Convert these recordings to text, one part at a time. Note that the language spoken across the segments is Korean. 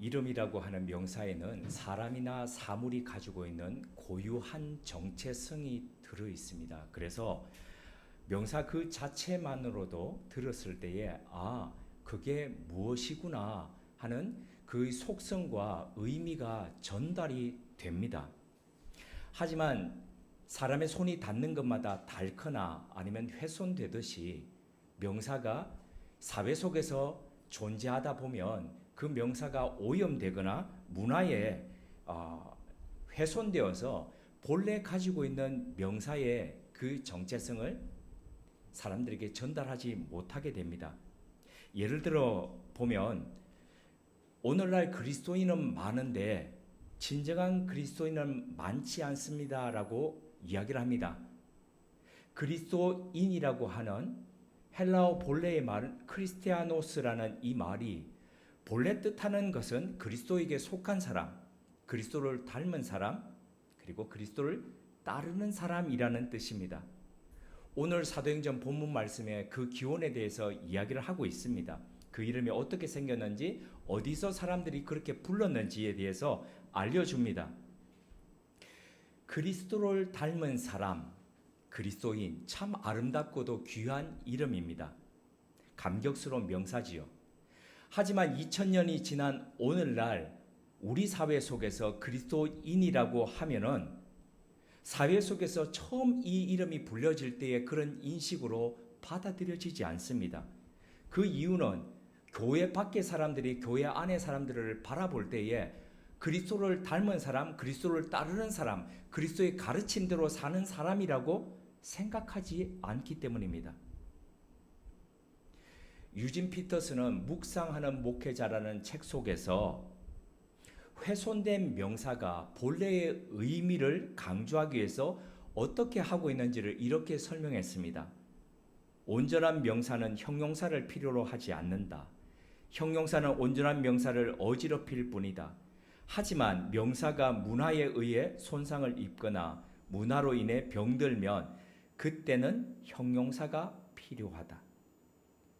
이름이라고 하는 명사에는 사람이나 사물이 가지고 있는 고유한 정체성이 들어 있습니다. 그래서 명사 그 자체만으로도 들었을 때에 그게 무엇이구나 하는 그 속성과 의미가 전달이 됩니다. 하지만 사람의 손이 닿는 것마다 닳거나 아니면 훼손되듯이 명사가 사회 속에서 존재하다 보면 그 명사가 오염되거나 문화에 훼손되어서 본래 가지고 있는 명사의 그 정체성을 사람들에게 전달하지 못하게 됩니다. 예를 들어 보면 오늘날 그리스도인은 많은데 진정한 그리스도인은 많지 않습니다라고 이야기를 합니다. 그리스도인이라고 하는 헬라어 본래의 말은 크리스티아노스라는 이 말이 본래 뜻하는 것은 그리스도에게 속한 사람, 그리스도를 닮은 사람, 그리고 그리스도를 따르는 사람이라는 뜻입니다. 오늘 사도행전 본문 말씀에 그 기원에 대해서 이야기를 하고 있습니다. 그 이름이 어떻게 생겼는지, 어디서 사람들이 그렇게 불렀는지에 대해서 알려줍니다. 그리스도를 닮은 사람, 그리스도인, 참 아름답고도 귀한 이름입니다. 감격스러운 명사지요. 하지만 2000년이 지난 오늘날 우리 사회 속에서 그리스도인이라고 하면은 사회 속에서 처음 이 이름이 불려질 때의 그런 인식으로 받아들여지지 않습니다. 그 이유는 교회 밖의 사람들이 교회 안의 사람들을 바라볼 때에 그리스도를 닮은 사람, 그리스도를 따르는 사람, 그리스도의 가르침대로 사는 사람이라고 생각하지 않기 때문입니다. 유진 피터스는 묵상하는 목회자라는 책 속에서 훼손된 명사가 본래의 의미를 강조하기 위해서 어떻게 하고 있는지를 이렇게 설명했습니다. 온전한 명사는 형용사를 필요로 하지 않는다. 형용사는 온전한 명사를 어지럽힐 뿐이다. 하지만 명사가 문화에 의해 손상을 입거나 문화로 인해 병들면 그때는 형용사가 필요하다.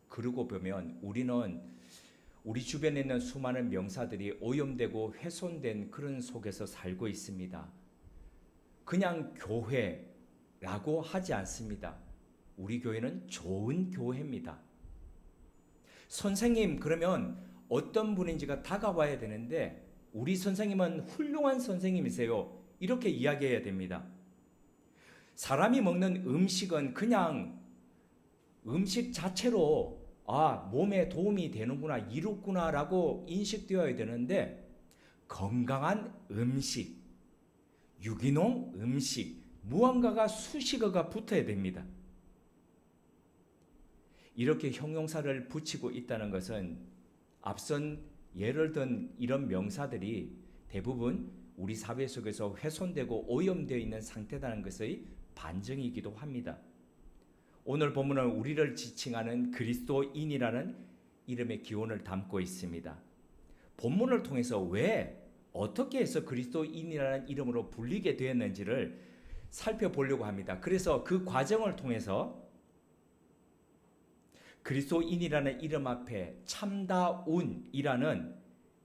그러고 보면 우리는 우리 주변에 있는 수많은 명사들이 오염되고 훼손된 그런 속에서 살고 있습니다. 그냥 교회라고 하지 않습니다. 우리 교회는 좋은 교회입니다. 선생님 그러면 어떤 분인지가 다가와야 되는데 우리 선생님은 훌륭한 선생님이세요. 이렇게 이야기해야 됩니다. 사람이 먹는 음식은 그냥 음식 자체로 몸에 도움이 되는구나, 이롭구나라고 인식되어야 되는데 건강한 음식, 유기농 음식, 무언가가 수식어가 붙어야 됩니다. 이렇게 형용사를 붙이고 있다는 것은 앞선 예를 든 이런 명사들이 대부분 우리 사회 속에서 훼손되고 오염되어 있는 상태라는 것의 반증이기도 합니다. 오늘 본문은 우리를 지칭하는 그리스도인이라는 이름의 기원을 담고 있습니다. 본문을 통해서 왜 어떻게 해서 그리스도인이라는 이름으로 불리게 되었는지를 살펴보려고 합니다. 그래서 그 과정을 통해서 그리스도인이라는 이름 앞에 참다운이라는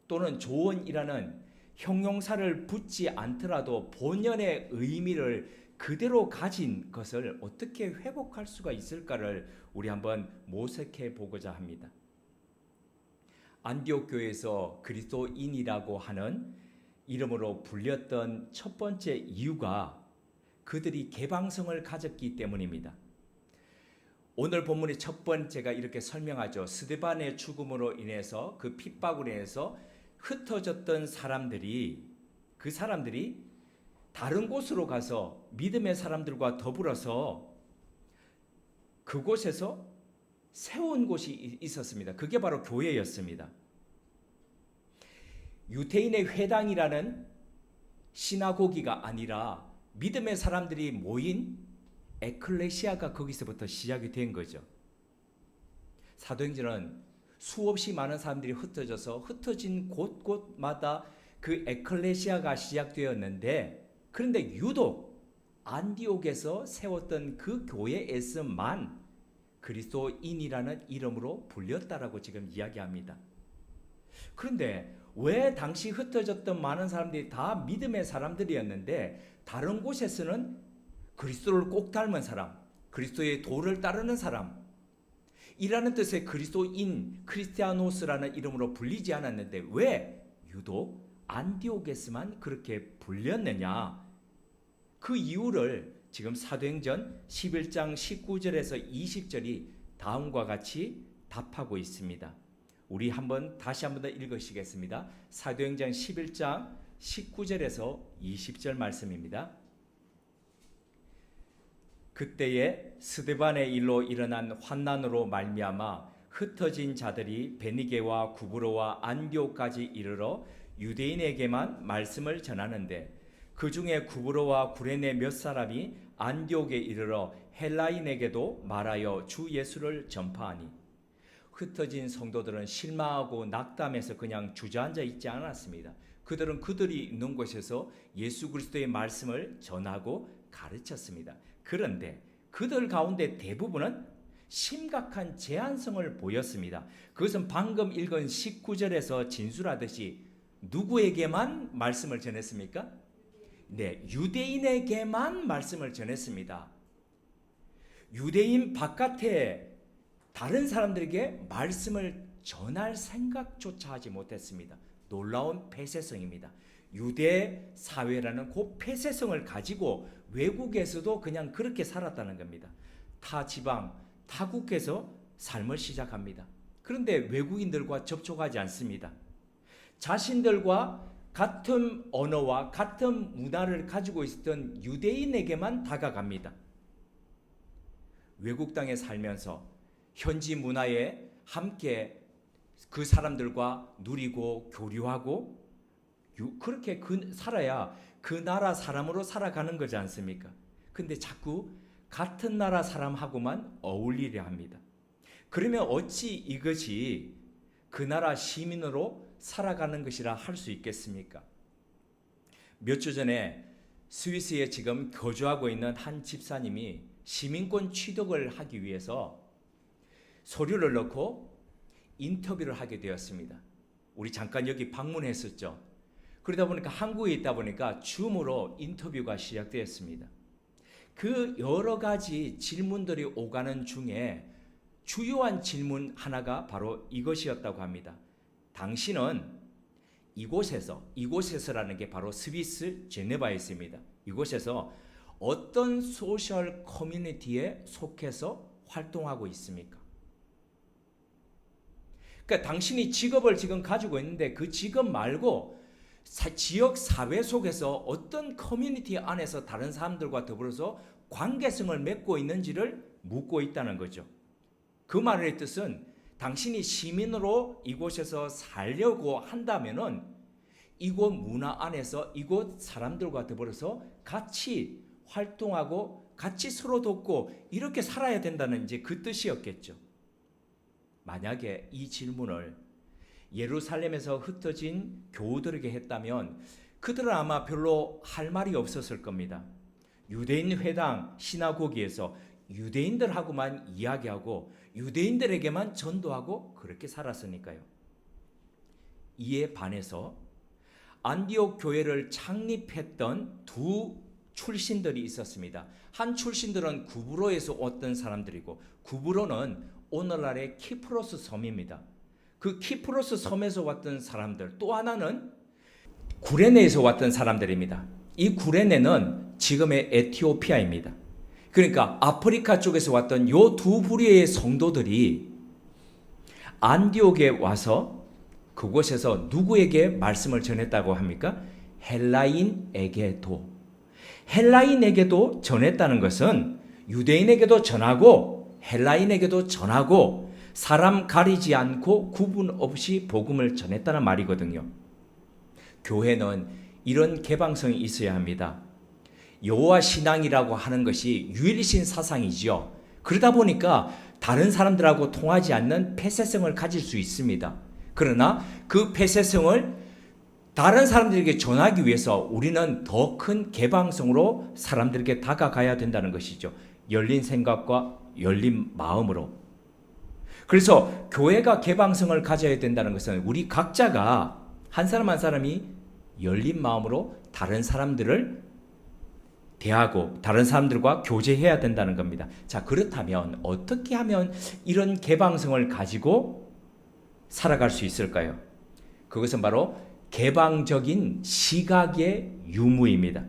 또는 조언이라는 형용사를 붙지 않더라도 본연의 의미를 그대로 가진 것을 어떻게 회복할 수가 있을까를 우리 한번 모색해 보고자 합니다. 안디옥 교회에서 그리스도인이라고 하는 이름으로 불렸던 첫 번째 이유가 그들이 개방성을 가졌기 때문입니다. 오늘 본문의 첫 번째가 이렇게 설명하죠. 스데반의 죽음으로 인해서 그 핍박으로 인해서 흩어졌던 사람들이 그 사람들이 다른 곳으로 가서 믿음의 사람들과 더불어서 그곳에서 세운 곳이 있었습니다. 그게 바로 교회였습니다. 유대인의 회당이라는 시나고기가 아니라 믿음의 사람들이 모인 에클레시아가 거기서부터 시작이 된 거죠. 사도행전은 수없이 많은 사람들이 흩어진 곳곳마다 그 에클레시아가 시작되었는데 그런데 유독 안디옥에서 세웠던 그 교회에서만 그리스도인이라는 이름으로 불렸다라고 지금 이야기합니다. 그런데 왜 당시 흩어졌던 많은 사람들이 다 믿음의 사람들이었는데 다른 곳에서는 그리스도를 꼭 닮은 사람, 그리스도의 도를 따르는 사람, 이라는 뜻의 그리스도인, 크리스티아노스라는 이름으로 불리지 않았는데 왜 유독 안디옥에서만 그렇게 불렸느냐? 그 이유를 지금 사도행전 11장 19절에서 20절이 다음과 같이 답하고 있습니다. 우리 다시 한번 더 읽으시겠습니다. 사도행전 11장 19절에서 20절 말씀입니다. 그때에 스데반의 일로 일어난 환난으로 말미암아 흩어진 자들이 베니게와 구브로와 안디옥까지 이르러 유대인에게만 말씀을 전하는데 그 중에 구브로와 구레네 몇 사람이 안디옥에 이르러 헬라인에게도 말하여 주 예수를 전파하니 흩어진 성도들은 실망하고 낙담해서 그냥 주저앉아 있지 않았습니다. 그들은 그들이 있는 곳에서 예수 그리스도의 말씀을 전하고 가르쳤습니다. 그런데 그들 가운데 대부분은 심각한 제한성을 보였습니다. 그것은 방금 읽은 19절에서 진술하듯이 누구에게만 말씀을 전했습니까? 네, 유대인에게만 말씀을 전했습니다. 유대인 바깥에 다른 사람들에게 말씀을 전할 생각조차 하지 못했습니다. 놀라운 폐쇄성입니다. 유대 사회라는 그 폐쇄성을 가지고 외국에서도 그냥 그렇게 살았다는 겁니다. 타 지방, 타국에서 삶을 시작합니다. 그런데 외국인들과 접촉하지 않습니다. 자신들과 같은 언어와 같은 문화를 가지고 있었던 유대인에게만 다가갑니다. 외국 땅에 살면서 현지 문화에 함께 그 사람들과 누리고 교류하고 그렇게 살아야 그 나라 사람으로 살아가는 거지 않습니까? 근데 자꾸 같은 나라 사람하고만 어울리려 합니다. 그러면 어찌 이것이 그 나라 시민으로 살아가는 것이라 할 수 있겠습니까? 몇 주 전에 스위스에 지금 거주하고 있는 한 집사님이 시민권 취득을 하기 위해서 서류를 넣고 인터뷰를 하게 되었습니다. 우리 잠깐 여기 방문했었죠. 그러다 보니까 한국에 있다 보니까 줌으로 인터뷰가 시작되었습니다. 그 여러 가지 질문들이 오가는 중에 주요한 질문 하나가 바로 이것이었다고 합니다. 당신은 이곳에서라는 게 바로 스위스 제네바에 있습니다. 이곳에서 어떤 소셜 커뮤니티에 속해서 활동하고 있습니까? 그러니까 당신이 직업을 지금 가지고 있는데 그 직업 말고 지역 사회 속에서 어떤 커뮤니티 안에서 다른 사람들과 더불어서 관계성을 맺고 있는지를 묻고 있다는 거죠. 그 말의 뜻은 당신이 시민으로 이곳에서 살려고 한다면은 이곳 문화 안에서 이곳 사람들과 더불어서 같이 활동하고 같이 서로 돕고 이렇게 살아야 된다는 이제 그 뜻이었겠죠. 만약에 이 질문을 예루살렘에서 흩어진 교우들에게 했다면 그들은 아마 별로 할 말이 없었을 겁니다. 유대인 회당 시나고기에서 유대인들하고만 이야기하고 유대인들에게만 전도하고 그렇게 살았으니까요. 이에 반해서 안디옥 교회를 창립했던 두 출신들이 있었습니다. 한 출신들은 구브로에서 왔던 사람들이고 구브로는 오늘날의 키프로스 섬입니다. 그 키프로스 섬에서 왔던 사람들, 또 하나는 구레네에서 왔던 사람들입니다. 이 구레네는 지금의 에티오피아입니다. 그러니까 아프리카 쪽에서 왔던 요 두 부류의 성도들이 안디옥에 와서 그곳에서 누구에게 말씀을 전했다고 합니까? 헬라인에게도 전했다는 것은 유대인에게도 전하고 헬라인에게도 전하고 사람 가리지 않고 구분 없이 복음을 전했다는 말이거든요. 교회는 이런 개방성이 있어야 합니다. 여호와 신앙이라고 하는 것이 유일신 사상이지요. 그러다 보니까 다른 사람들하고 통하지 않는 폐쇄성을 가질 수 있습니다. 그러나 그 폐쇄성을 다른 사람들에게 전하기 위해서 우리는 더 큰 개방성으로 사람들에게 다가가야 된다는 것이죠. 열린 생각과 열린 마음으로. 그래서 교회가 개방성을 가져야 된다는 것은 우리 각자가 한 사람 한 사람이 열린 마음으로 다른 사람들을 대하고 다른 사람들과 교제해야 된다는 겁니다. 자, 그렇다면 어떻게 하면 이런 개방성을 가지고 살아갈 수 있을까요? 그것은 바로 개방적인 시각의 유무입니다.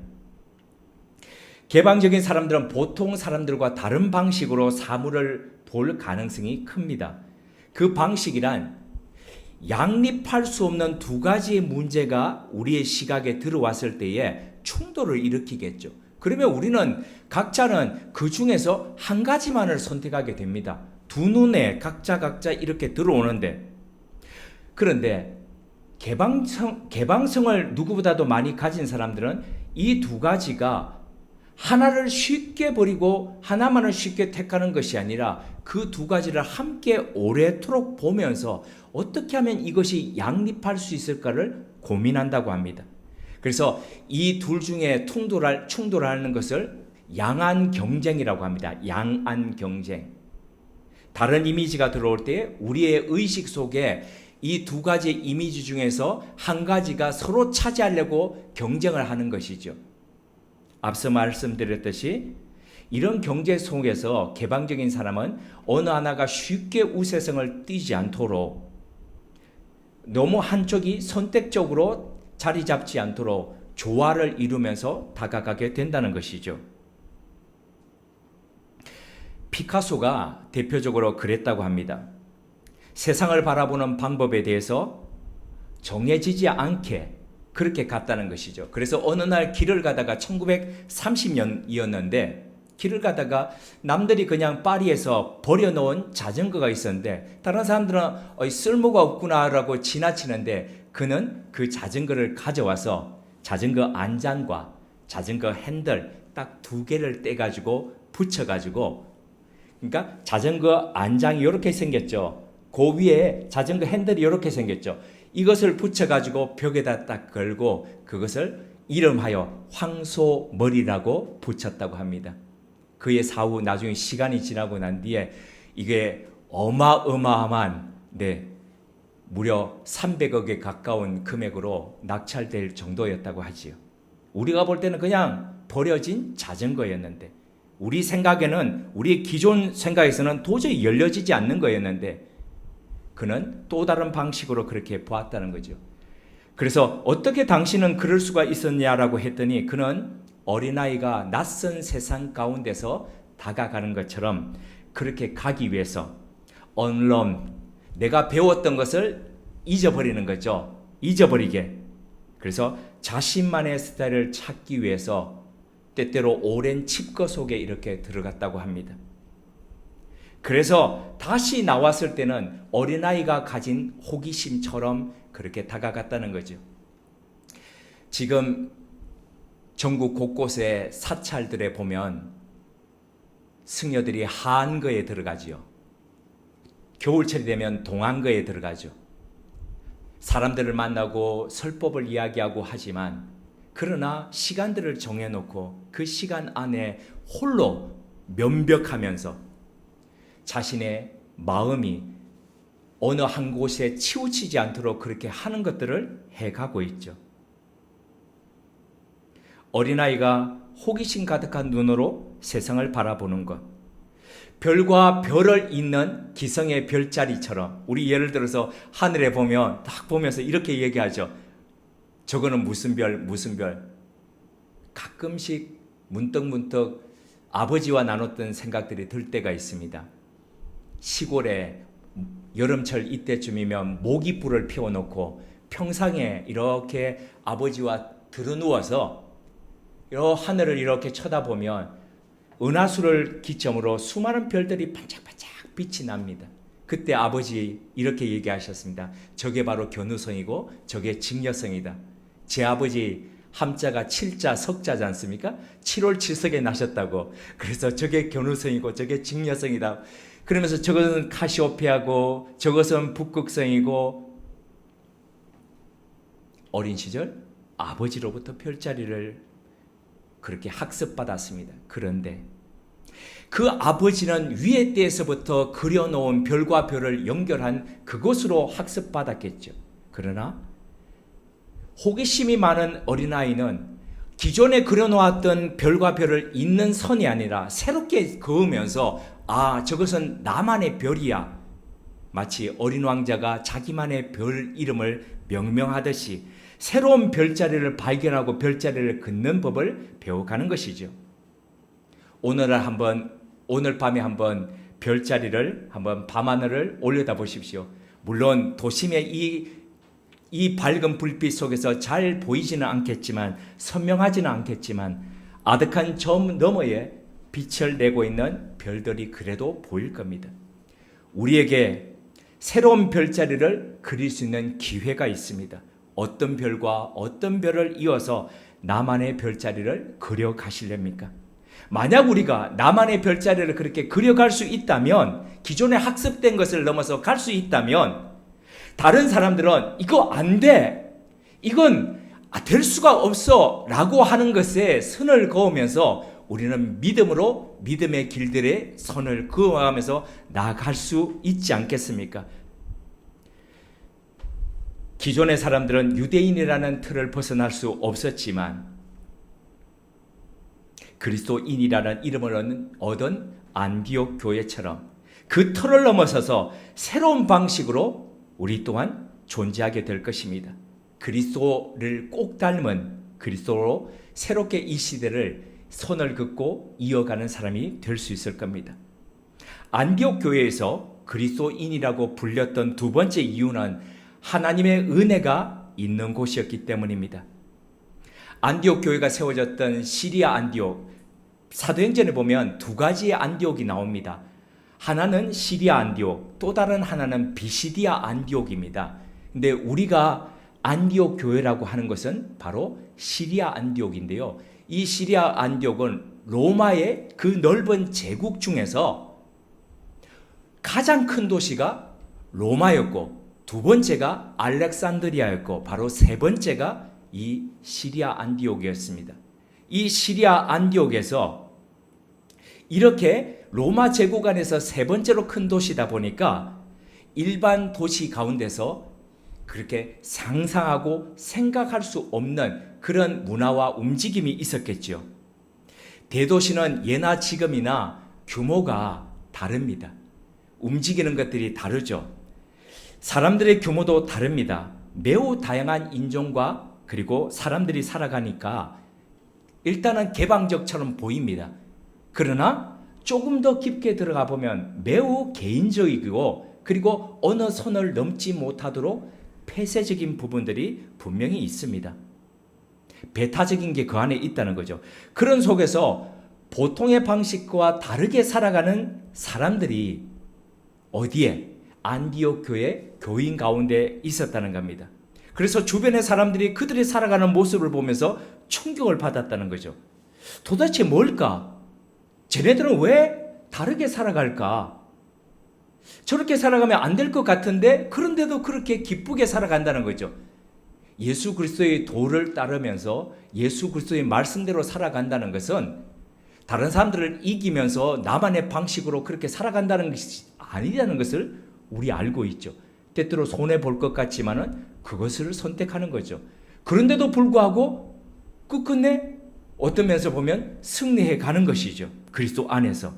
개방적인 사람들은 보통 사람들과 다른 방식으로 사물을 볼 가능성이 큽니다. 그 방식이란 양립할 수 없는 두 가지의 문제가 우리의 시각에 들어왔을 때에 충돌을 일으키겠죠. 그러면 우리는 각자는 그 중에서 한 가지만을 선택하게 됩니다. 두 눈에 각자 이렇게 들어오는데, 그런데 개방성을 누구보다도 많이 가진 사람들은 이 두 가지가 하나를 쉽게 버리고 하나만을 쉽게 택하는 것이 아니라 그 두 가지를 함께 오래도록 보면서 어떻게 하면 이것이 양립할 수 있을까를 고민한다고 합니다. 그래서 이 둘 중에 충돌하는 것을 양안 경쟁이라고 합니다. 양안 경쟁. 다른 이미지가 들어올 때 우리의 의식 속에 이 두 가지 이미지 중에서 한 가지가 서로 차지하려고 경쟁을 하는 것이죠. 앞서 말씀드렸듯이 이런 경제 속에서 개방적인 사람은 어느 하나가 쉽게 우세성을 띠지 않도록, 너무 한쪽이 선택적으로 자리 잡지 않도록 조화를 이루면서 다가가게 된다는 것이죠. 피카소가 대표적으로 그랬다고 합니다. 세상을 바라보는 방법에 대해서 정해지지 않게 그렇게 갔다는 것이죠. 그래서 어느 날 길을 가다가 1930년이었는데 길을 가다가 남들이 그냥 파리에서 버려놓은 자전거가 있었는데 다른 사람들은 쓸모가 없구나라고 지나치는데 그는 그 자전거를 가져와서 자전거 안장과 자전거 핸들 딱 두 개를 떼가지고 붙여가지고, 그러니까 자전거 안장이 이렇게 생겼죠. 그 위에 자전거 핸들이 이렇게 생겼죠. 이것을 붙여가지고 벽에다 딱 걸고 그것을 이름하여 황소머리라고 붙였다고 합니다. 그의 사후 나중에 시간이 지나고 난 뒤에 이게 어마어마한 무려 300억에 가까운 금액으로 낙찰될 정도였다고 하지요. 우리가 볼 때는 그냥 버려진 자전거였는데 우리 생각에는, 우리 기존 생각에서는 도저히 열려지지 않는 거였는데 그는 또 다른 방식으로 그렇게 보았다는 거죠. 그래서 어떻게 당신은 그럴 수가 있었냐라고 했더니 그는 어린아이가 낯선 세상 가운데서 다가가는 것처럼 그렇게 가기 위해서 언론, 내가 배웠던 것을 잊어버리는 거죠. 잊어버리게. 그래서 자신만의 스타일을 찾기 위해서 때때로 오랜 칩거 속에 이렇게 들어갔다고 합니다. 그래서 다시 나왔을 때는 어린아이가 가진 호기심처럼 그렇게 다가갔다는 거죠. 지금 전국 곳곳의 사찰들에 보면 승려들이 한거에 들어가지요. 겨울철이 되면 동안거에 들어가죠. 사람들을 만나고 설법을 이야기하고 하지만 그러나 시간들을 정해놓고 그 시간 안에 홀로 면벽하면서 자신의 마음이 어느 한 곳에 치우치지 않도록 그렇게 하는 것들을 해가고 있죠. 어린아이가 호기심 가득한 눈으로 세상을 바라보는 것, 별과 별을 잇는 기성의 별자리처럼, 우리 예를 들어서 하늘에 보면 딱 보면서 이렇게 얘기하죠. 저거는 무슨 별, 무슨 별. 가끔씩 문득문득 아버지와 나눴던 생각들이 들 때가 있습니다. 시골에 여름철 이때쯤이면 모깃불을 피워놓고 평상에 이렇게 아버지와 들어누워서 하늘을 이렇게 쳐다보면 은하수를 기점으로 수많은 별들이 반짝반짝 빛이 납니다. 그때 아버지 이렇게 얘기하셨습니다. 저게 바로 견우성이고 저게 직녀성이다. 제 아버지 함자가 7자 석자지 않습니까? 7월 7석에 나셨다고. 그래서 저게 견우성이고 저게 직녀성이다. 그러면서 저것은 카시오페아고 저것은 북극성이고, 어린 시절 아버지로부터 별자리를 그렇게 학습받았습니다. 그런데 그 아버지는 위에 때에서부터 그려놓은 별과 별을 연결한 그곳으로 학습받았겠죠. 그러나 호기심이 많은 어린아이는 기존에 그려놓았던 별과 별을 잇는 선이 아니라 새롭게 그으면서 저것은 나만의 별이야. 마치 어린 왕자가 자기만의 별 이름을 명명하듯이 새로운 별자리를 발견하고 별자리를 긋는 법을 배워가는 것이죠. 오늘 밤에 한번 별자리를 한번 밤하늘을 올려다 보십시오. 물론 도심의 이 밝은 불빛 속에서 잘 보이지는 않겠지만, 선명하지는 않겠지만 아득한 점 너머에 빛을 내고 있는 별들이 그래도 보일 겁니다. 우리에게 새로운 별자리를 그릴 수 있는 기회가 있습니다. 어떤 별과 어떤 별을 이어서 나만의 별자리를 그려 가실랍니까? 만약 우리가 나만의 별자리를 그렇게 그려갈 수 있다면, 기존에 학습된 것을 넘어서 갈 수 있다면, 다른 사람들은 이거 안 돼, 이건 될 수가 없어 라고 하는 것에 선을 그으면서 우리는 믿음으로 믿음의 길들에 선을 그어가면서 나아갈 수 있지 않겠습니까? 기존의 사람들은 유대인이라는 틀을 벗어날 수 없었지만 그리스도인이라는 이름을 얻은 안디옥 교회처럼 그 틀을 넘어서서 새로운 방식으로 우리 또한 존재하게 될 것입니다. 그리스도를 꼭 닮은 그리스도로 새롭게 이 시대를 선을 긋고 이어가는 사람이 될 수 있을 겁니다. 안디옥 교회에서 그리스도인이라고 불렸던 두 번째 이유는 하나님의 은혜가 있는 곳이었기 때문입니다. 안디옥 교회가 세워졌던 시리아 안디옥, 사도행전에 보면 두 가지의 안디옥이 나옵니다. 하나는 시리아 안디옥, 또 다른 하나는 비시디아 안디옥입니다. 근데 우리가 안디옥 교회라고 하는 것은 바로 시리아 안디옥인데요. 이 시리아 안디옥은 로마의 그 넓은 제국 중에서 가장 큰 도시가 로마였고, 두 번째가 알렉산드리아였고, 바로 세 번째가 이 시리아 안디옥이었습니다. 이 시리아 안디옥에서 이렇게 로마 제국 안에서 세 번째로 큰 도시다 보니까 일반 도시 가운데서 그렇게 상상하고 생각할 수 없는 그런 문화와 움직임이 있었겠죠. 대도시는 예나 지금이나 규모가 다릅니다. 움직이는 것들이 다르죠. 사람들의 규모도 다릅니다. 매우 다양한 인종과 그리고 사람들이 살아가니까 일단은 개방적처럼 보입니다. 그러나 조금 더 깊게 들어가 보면 매우 개인적이고, 그리고 어느 선을 넘지 못하도록 폐쇄적인 부분들이 분명히 있습니다. 배타적인 게 그 안에 있다는 거죠. 그런 속에서 보통의 방식과 다르게 살아가는 사람들이 어디에? 안디옥 교회 교인 가운데 있었다는 겁니다. 그래서 주변의 사람들이 그들이 살아가는 모습을 보면서 충격을 받았다는 거죠. 도대체 뭘까? 쟤네들은 왜 다르게 살아갈까? 저렇게 살아가면 안 될 것 같은데 그런데도 그렇게 기쁘게 살아간다는 거죠. 예수 그리스도의 도를 따르면서 예수 그리스도의 말씀대로 살아간다는 것은 다른 사람들을 이기면서 나만의 방식으로 그렇게 살아간다는 것이 아니라는 것을 우리 알고 있죠. 때때로 손해볼 것 같지만은 그것을 선택하는 거죠. 그런데도 불구하고 끝끝내 어떤 면에서 보면 승리해 가는 것이죠. 그리스도 안에서.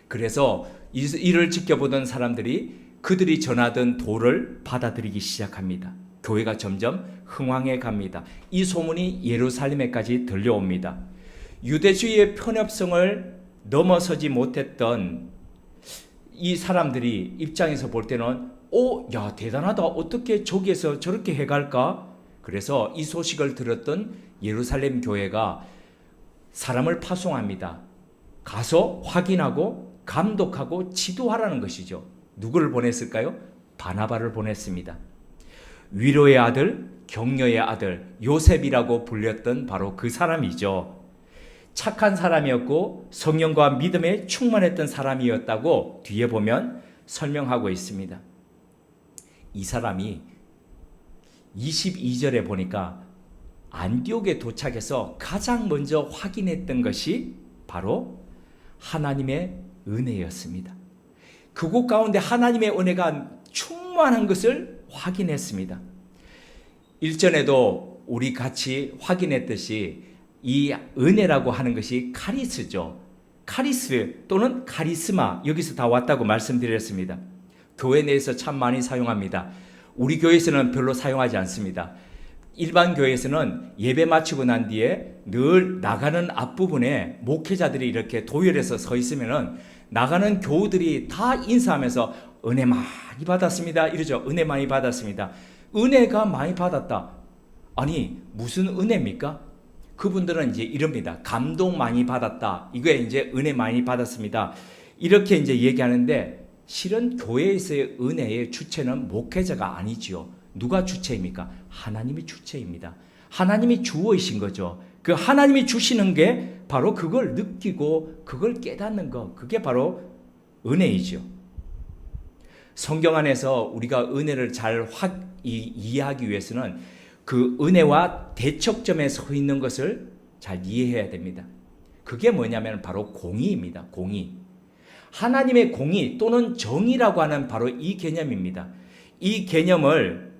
그래서 이를 지켜보던 사람들이 그들이 전하던 도를 받아들이기 시작합니다. 교회가 점점 흥왕해 갑니다. 이 소문이 예루살렘에까지 들려옵니다. 유대주의의 편협성을 넘어서지 못했던 이 사람들이 입장에서 볼 때는 야, 대단하다. 어떻게 저기에서 저렇게 해갈까? 그래서 이 소식을 들었던 예루살렘 교회가 사람을 파송합니다. 가서 확인하고 감독하고 지도하라는 것이죠. 누구를 보냈을까요? 바나바를 보냈습니다. 위로의 아들, 격려의 아들, 요셉이라고 불렸던 바로 그 사람이죠. 착한 사람이었고 성령과 믿음에 충만했던 사람이었다고 뒤에 보면 설명하고 있습니다. 이 사람이 22절에 보니까 안디옥에 도착해서 가장 먼저 확인했던 것이 바로 하나님의 은혜였습니다. 그곳 가운데 하나님의 은혜가 충만한 것을 확인했습니다. 일전에도 우리 같이 확인했듯이 이 은혜라고 하는 것이 카리스죠. 카리스 또는 카리스마, 여기서 다 왔다고 말씀드렸습니다. 교회 내에서 참 많이 사용합니다. 우리 교회에서는 별로 사용하지 않습니다. 일반 교회에서는 예배 마치고 난 뒤에 늘 나가는 앞부분에 목회자들이 이렇게 도열해서 서 있으면은 나가는 교우들이 다 인사하면서 은혜 많이 받았습니다. 이러죠. 은혜 많이 받았습니다. 은혜가 많이 받았다. 아니, 무슨 은혜입니까? 그분들은 이제 이럽니다. 감동 많이 받았다. 이거에 이제 은혜 많이 받았습니다. 이렇게 이제 얘기하는데 실은 교회에서의 은혜의 주체는 목회자가 아니지요. 누가 주체입니까? 하나님이 주체입니다. 하나님이 주어이신 거죠. 그 하나님이 주시는 게 바로 그걸 느끼고 그걸 깨닫는 것, 그게 바로 은혜이죠. 성경 안에서 우리가 은혜를 잘 이해하기 위해서는 그 은혜와 대척점에 서 있는 것을 잘 이해해야 됩니다. 그게 뭐냐면 바로 공의입니다. 공의. 하나님의 공의 또는 정의라고 하는 바로 이 개념입니다. 이 개념을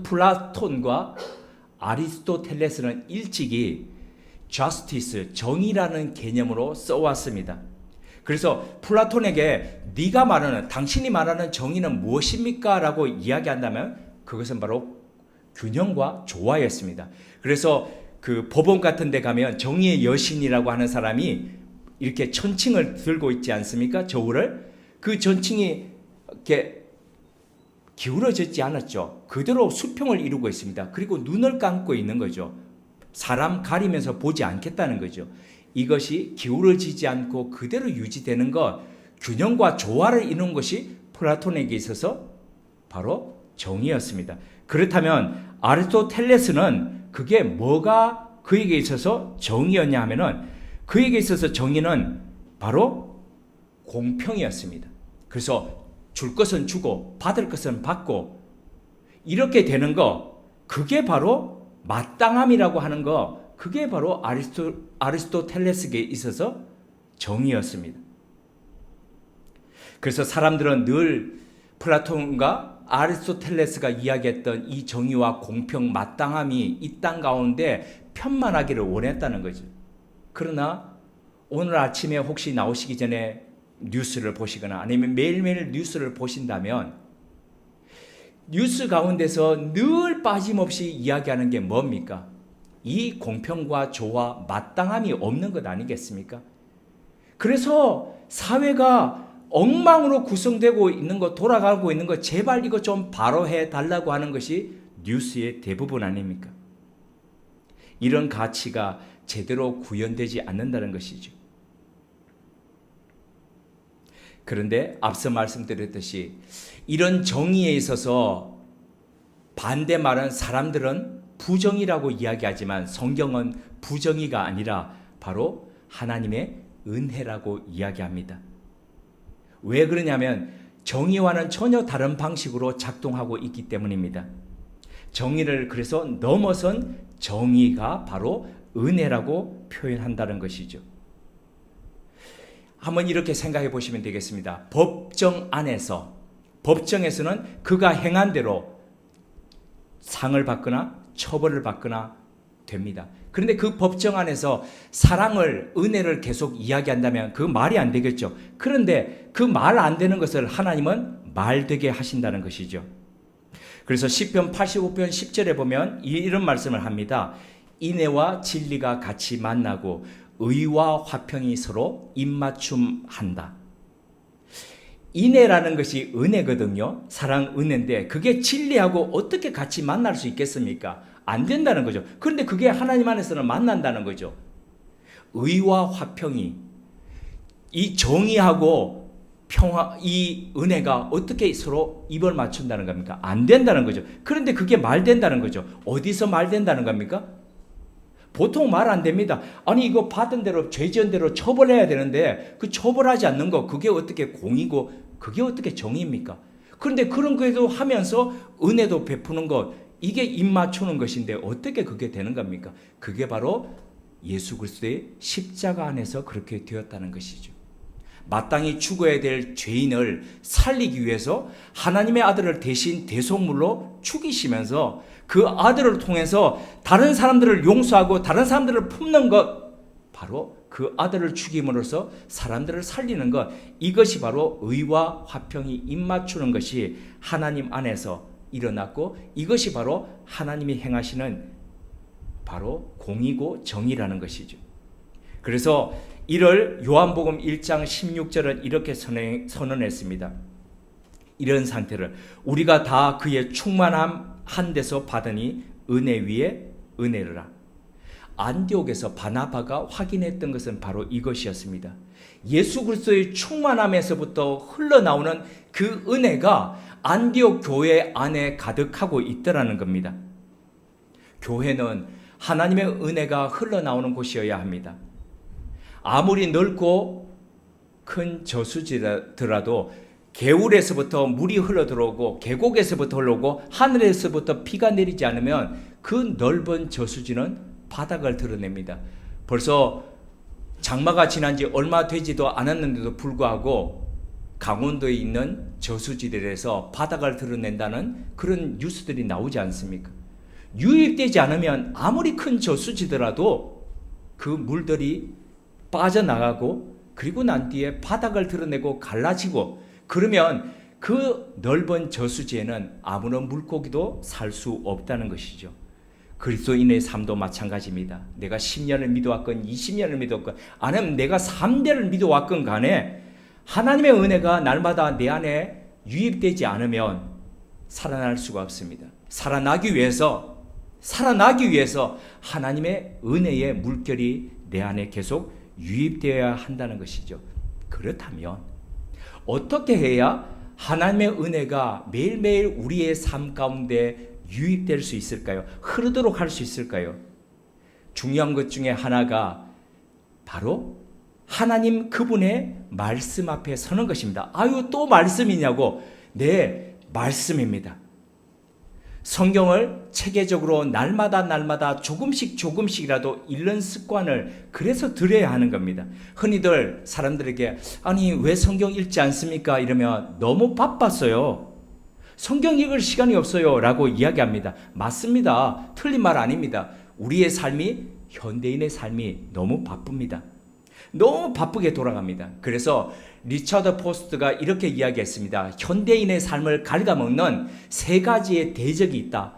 플라톤과 아리스토텔레스는 일찍이 justice, 정의라는 개념으로 써왔습니다. 그래서 플라톤에게 네가 말하는, 당신이 말하는 정의는 무엇입니까? 라고 이야기한다면 그것은 바로 균형과 조화였습니다. 그래서 그 법원 같은 데 가면 정의의 여신이라고 하는 사람이 이렇게 천칭을 들고 있지 않습니까? 저울을. 그 천칭이 이렇게 기울어지지 않았죠. 그대로 수평을 이루고 있습니다. 그리고 눈을 감고 있는 거죠. 사람 가리면서 보지 않겠다는 거죠. 이것이 기울어지지 않고 그대로 유지되는 것, 균형과 조화를 이루는 것이 플라톤에게 있어서 바로 정의였습니다. 그렇다면 아리스토텔레스는 그게 뭐가 그에게 있어서 정의였냐 하면은 그에게 있어서 정의는 바로 공평이었습니다. 그래서 줄 것은 주고 받을 것은 받고 이렇게 되는 거, 그게 바로 마땅함이라고 하는 거, 그게 바로 아리스토텔레스에게 있어서 정의였습니다. 그래서 사람들은 늘 플라톤과 아리스토텔레스가 이야기했던 이 정의와 공평, 마땅함이 이 땅 가운데 편만하기를 원했다는 거죠. 그러나 오늘 아침에 혹시 나오시기 전에 뉴스를 보시거나 아니면 매일매일 뉴스를 보신다면 뉴스 가운데서 늘 빠짐없이 이야기하는 게 뭡니까? 이 공평과 조화, 마땅함이 없는 것 아니겠습니까? 그래서 사회가 엉망으로 구성되고 있는 것, 돌아가고 있는 것, 제발 이거 좀 바로해 달라고 하는 것이 뉴스의 대부분 아닙니까? 이런 가치가 제대로 구현되지 않는다는 것이죠. 그런데 앞서 말씀드렸듯이 이런 정의에 있어서 반대 말은 사람들은 부정이라고 이야기하지만 성경은 부정의가 아니라 바로 하나님의 은혜라고 이야기합니다. 왜 그러냐면 정의와는 전혀 다른 방식으로 작동하고 있기 때문입니다. 정의를 그래서 넘어선 정의가 바로 은혜라고 표현한다는 것이죠. 한번 이렇게 생각해 보시면 되겠습니다. 법정 안에서, 법정에서는 그가 행한 대로 상을 받거나 처벌을 받거나 됩니다. 그런데 그 법정 안에서 사랑을, 은혜를 계속 이야기한다면 그 말이 안 되겠죠. 그런데 그 말 안 되는 것을 하나님은 말되게 하신다는 것이죠. 그래서 시편 85편 10절에 보면 이런 말씀을 합니다. 인애와 진리가 같이 만나고 의와 화평이 서로 입맞춤한다. 인애라는 것이 은혜거든요. 사랑, 은혜인데 그게 진리하고 어떻게 같이 만날 수 있겠습니까? 안 된다는 거죠. 그런데 그게 하나님 안에서는 만난다는 거죠. 의와 화평이, 이 정의하고 평화, 이 은혜가 어떻게 서로 입을 맞춘다는 겁니까? 안 된다는 거죠. 그런데 그게 말된다는 거죠. 어디서 말된다는 겁니까? 보통 말 안 됩니다. 아니 이거 받은 대로 죄 지은 대로 처벌해야 되는데 그 처벌하지 않는 거, 그게 어떻게 공이고 그게 어떻게 정의입니까? 그런데 그런 거에도 하면서 은혜도 베푸는 것, 이게 입 맞추는 것인데 어떻게 그게 되는 겁니까? 그게 바로 예수 그리스도의 십자가 안에서 그렇게 되었다는 것이죠. 마땅히 죽어야 될 죄인을 살리기 위해서 하나님의 아들을 대신 대속물로 죽이시면서 그 아들을 통해서 다른 사람들을 용서하고 다른 사람들을 품는 것, 바로 그 아들을 죽임으로써 사람들을 살리는 것, 이것이 바로 의와 화평이 입맞추는 것이 하나님 안에서 일어났고, 이것이 바로 하나님이 행하시는 바로 공의고 정의라는 것이죠. 그래서 이를 요한복음 1장 16절은 이렇게 선언했습니다. 이런 상태를 우리가 다 그의 충만함 한 데서 받으니 은혜 위에 은혜라. 안디옥에서 바나바가 확인했던 것은 바로 이것이었습니다. 예수 그리스도의 충만함에서부터 흘러나오는 그 은혜가 안디옥 교회 안에 가득하고 있더라는 겁니다. 교회는 하나님의 은혜가 흘러나오는 곳이어야 합니다. 아무리 넓고 큰 저수지더라도 개울에서부터 물이 흘러들어오고 계곡에서부터 흘러오고 하늘에서부터 비가 내리지 않으면 그 넓은 저수지는 바닥을 드러냅니다. 벌써 장마가 지난 지 얼마 되지도 않았는데도 불구하고 강원도에 있는 저수지들에서 바닥을 드러낸다는 그런 뉴스들이 나오지 않습니까? 유입되지 않으면 아무리 큰 저수지더라도 그 물들이 빠져나가고 그리고 난 뒤에 바닥을 드러내고 갈라지고, 그러면 그 넓은 저수지에는 아무런 물고기도 살 수 없다는 것이죠. 그리스도인의 삶도 마찬가지입니다. 내가 10년을 믿어왔건 20년을 믿어왔건 아니면 내가 3대를 믿어왔건 간에 하나님의 은혜가 날마다 내 안에 유입되지 않으면 살아날 수가 없습니다. 살아나기 위해서 하나님의 은혜의 물결이 내 안에 계속 유입되어야 한다는 것이죠. 그렇다면 어떻게 해야 하나님의 은혜가 매일매일 우리의 삶 가운데 유입될 수 있을까요? 흐르도록 할 수 있을까요? 중요한 것 중에 하나가 바로 하나님 그분의 말씀 앞에 서는 것입니다. 아유, 또 말씀이냐고? 네, 말씀입니다. 성경을 체계적으로 날마다 조금씩이라도 읽는 습관을 그래서 들여야 하는 겁니다. 흔히들 사람들에게 아니 왜 성경 읽지 않습니까? 이러면 너무 바빴어요. 성경 읽을 시간이 없어요 라고 이야기합니다. 맞습니다. 틀린 말 아닙니다. 우리의 삶이, 현대인의 삶이 너무 바쁩니다. 너무 바쁘게 돌아갑니다. 그래서 리처드 포스트가 이렇게 이야기했습니다. 현대인의 삶을 갉아먹는 세 가지의 대적이 있다.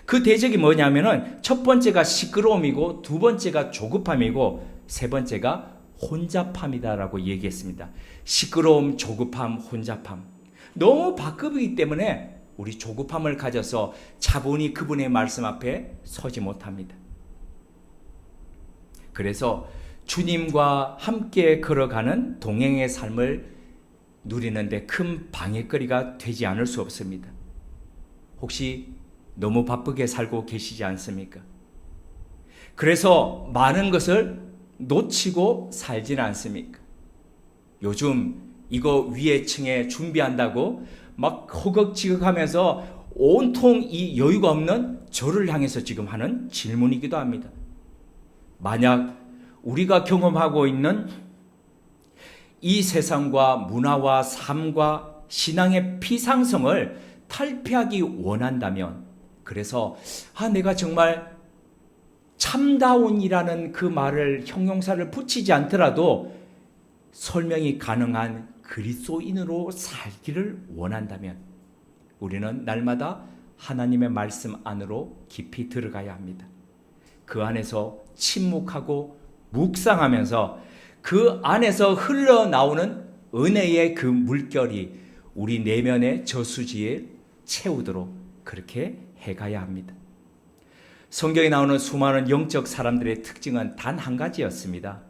그 대적이 뭐냐면은 첫 번째가 시끄러움이고, 두 번째가 조급함이고, 세 번째가 혼잡함이다라고 얘기했습니다. 시끄러움, 조급함, 혼잡함. 너무 바쁘기 때문에 우리 조급함을 가져서 차분히 그분의 말씀 앞에 서지 못합니다. 그래서 주님과 함께 걸어가는 동행의 삶을 누리는데 큰 방해거리가 되지 않을 수 없습니다. 혹시 너무 바쁘게 살고 계시지 않습니까? 그래서 많은 것을 놓치고 살지는 않습니까? 요즘 이거 위에 층에 준비한다고 막 허겁지겁하면서 온통 이 여유가 없는 저를 향해서 지금 하는 질문이기도 합니다. 만약 우리가 경험하고 있는 이 세상과 문화와 삶과 신앙의 피상성을 탈피하기 원한다면, 그래서 내가 정말 참다운이라는 그 말을 형용사를 붙이지 않더라도 설명이 가능한 그리스도인으로 살기를 원한다면 우리는 날마다 하나님의 말씀 안으로 깊이 들어가야 합니다. 그 안에서 침묵하고 묵상하면서 그 안에서 흘러나오는 은혜의 그 물결이 우리 내면의 저수지에 채우도록 그렇게 해가야 합니다. 성경에 나오는 수많은 영적 사람들의 특징은 단 한 가지였습니다.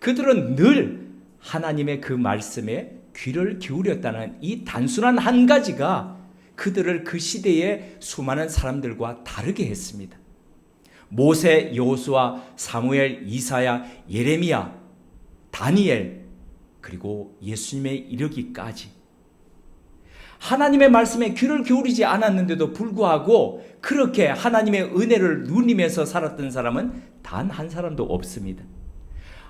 그들은 늘 하나님의 그 말씀에 귀를 기울였다는 이 단순한 한 가지가 그들을 그 시대의 수많은 사람들과 다르게 했습니다. 모세, 여호수아, 사무엘, 이사야, 예레미야, 다니엘, 그리고 예수님에 이르기까지 하나님의 말씀에 귀를 기울이지 않았는데도 불구하고 그렇게 하나님의 은혜를 누리면서 살았던 사람은 단 한 사람도 없습니다.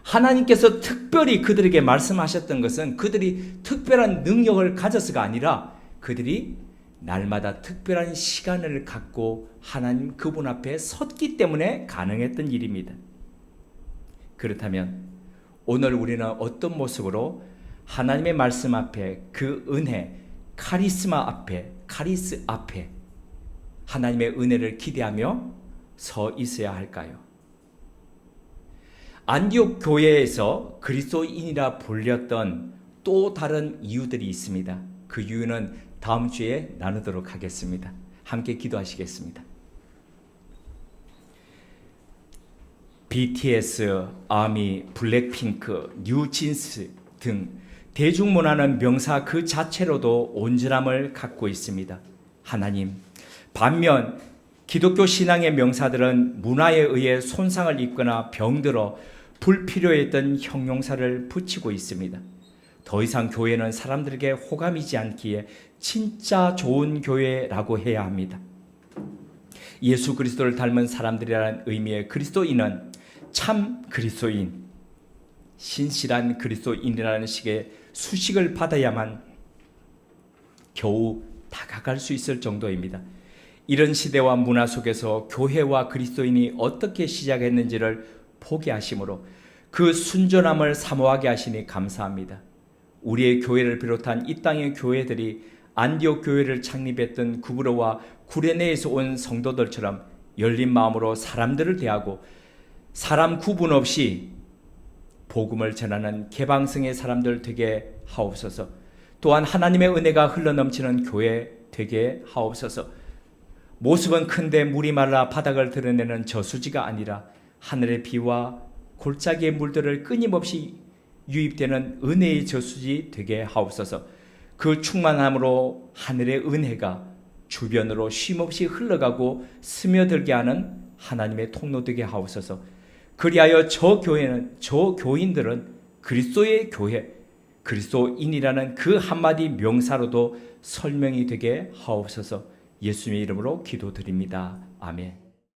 하나님께서 특별히 그들에게 말씀하셨던 것은 그들이 특별한 능력을 가져서가 아니라 그들이 날마다 특별한 시간을 갖고 하나님 그분 앞에 섰기 때문에 가능했던 일입니다. 그렇다면 오늘 우리는 어떤 모습으로 하나님의 말씀 앞에 그 은혜, 카리스 앞에 하나님의 은혜를 기대하며 서 있어야 할까요? 안디옥 교회에서 그리스도인이라 불렸던 또 다른 이유들이 있습니다. 그 이유는 다음 주에 나누도록 하겠습니다. 함께 기도하시겠습니다. BTS, 아미, 블랙핑크, 뉴진스 등 대중문화는 명사 그 자체로도 온전함을 갖고 있습니다. 하나님, 반면 기독교 신앙의 명사들은 문화에 의해 손상을 입거나 병들어 불필요했던 형용사를 붙이고 있습니다. 더 이상 교회는 사람들에게 호감이지 않기에 진짜 좋은 교회라고 해야 합니다. 예수 그리스도를 닮은 사람들이라는 의미의 그리스도인은 참 그리스도인, 신실한 그리스도인이라는 식의 수식을 받아야만 겨우 다가갈 수 있을 정도입니다. 이런 시대와 문화 속에서 교회와 그리스도인이 어떻게 시작했는지를 보게 하심으로 그 순전함을 사모하게 하시니 감사합니다. 우리의 교회를 비롯한 이 땅의 교회들이 안디옥 교회를 창립했던 구브로와 구레네에서 온 성도들처럼 열린 마음으로 사람들을 대하고 사람 구분 없이 복음을 전하는 개방성의 사람들 되게 하옵소서. 또한 하나님의 은혜가 흘러넘치는 교회 되게 하옵소서. 모습은 큰데 물이 말라 바닥을 드러내는 저수지가 아니라 하늘의 비와 골짜기의 물들을 끊임없이 유입되는 은혜의 저수지 되게 하옵소서. 그 충만함으로 하늘의 은혜가 주변으로 쉼없이 흘러가고 스며들게 하는 하나님의 통로 되게 하옵소서. 그리하여 저 교인들은 그리스도의 교회, 그리스도인이라는 그 한마디 명사로도 설명이 되게 하옵소서. 예수님의 이름으로 기도드립니다. 아멘.